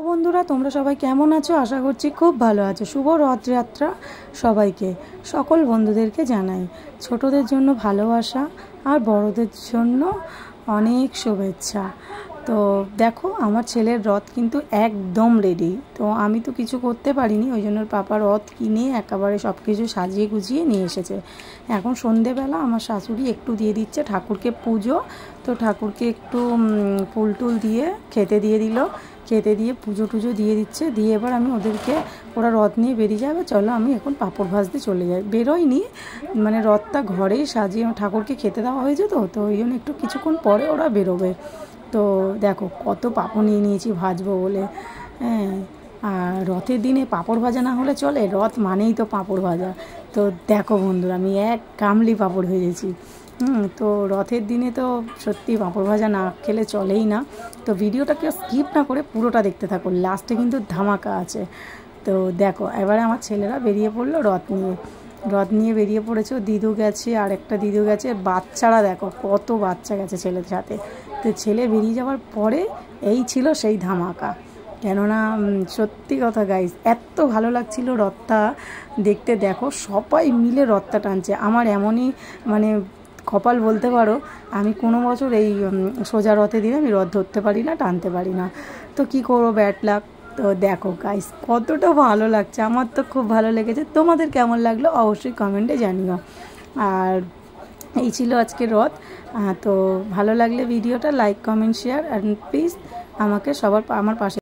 বন্ধুরা তোমরা সবাই কেমন আছো? আশা করছি খুব ভালো আছো। শুভ রথযাত্রা সবাইকে, সকল বন্ধুদেরকে জানাই ছোটদের জন্য ভালোবাসা আর বড়দের জন্য অনেক শুভেচ্ছা। তো দেখো আমার ছেলের রথ কিন্তু একদম রেডি। তো আমি তো কিছু করতে পারিনি, ওই জন্য পাপা রথ কিনে একেবারে সব কিছু সাজিয়ে গুজিয়ে নিয়ে এসেছে। এখন সন্ধেবেলা আমার শাশুড়ি একটু দিয়ে দিচ্ছে ঠাকুরকে পুজো। তো ঠাকুরকে একটু ফুল টুল দিয়ে খেতে দিয়ে দিল, খেতে দিয়ে পুজো টুজো দিয়ে দিচ্ছে। দিয়ে এবার আমি ওদেরকে, ওরা রথ নিয়ে বেরিয়ে যাবে, চলো আমি এখন পাঁপড় ভাজতে চলে যাই। বেরোয়নি, মানে রথটা ঘরেই সাজিয়ে ঠাকুরকে খেতে দেওয়া হয়েছে। তো ওই জন্য একটু কিছুক্ষণ পরে ওরা বেরোবে। তো দেখো কত পাঁপড় নিয়ে নিয়েছি ভাজবো বলে। হ্যাঁ, আর রথের দিনে পাঁপড় ভাজা না হলে চলে? রথ মানেই তো পাঁপড় ভাজা। তো দেখো বন্ধুরা আমি এক কামলি পাঁপড় ভেজেছি। তো রথের দিনে তো সত্যি পাঁপড় ভাজা না খেলে চলেই না। তো ভিডিওটাকে স্কিপ না করে পুরোটা দেখতে থাকো, লাস্টে কিন্তু ধামাকা আছে। তো দেখো এবারে আমার ছেলেরা বেরিয়ে পড়লো রথ নিয়ে বেরিয়ে পড়েছে। দিদু গেছে, আর একটা দিদু গেছে, বাচ্চারা দেখো কত বাচ্চা গেছে ছেলের সাথে। তো ছেলে বেরিয়ে যাওয়ার পরে এই ছিল সেই ধামাকা। কেননা সত্যি কথা গাইস, এত ভালো লাগছিল রথটা দেখতে। দেখো সবাই মিলে রথটা টানছে। আমার এমনই মানে কপাল বলতে পারো, আমি কোনো বছর এই সোজা রথে দিনে আমি রথ ধরতে পারি না, টানতে পারি না। তো কী করবো, ব্যাড লাক। তো দেখো গাইস কতটা ভালো লাগছে, আমার তো খুব ভালো লেগেছে। তোমাদের কেমন লাগলো অবশ্যই কমেন্টে জানিও। আর এই ছিল আজকে রথ। তো ভালো লাগলে ভিডিওটা like comment share, and please আমাকে আমার পাশে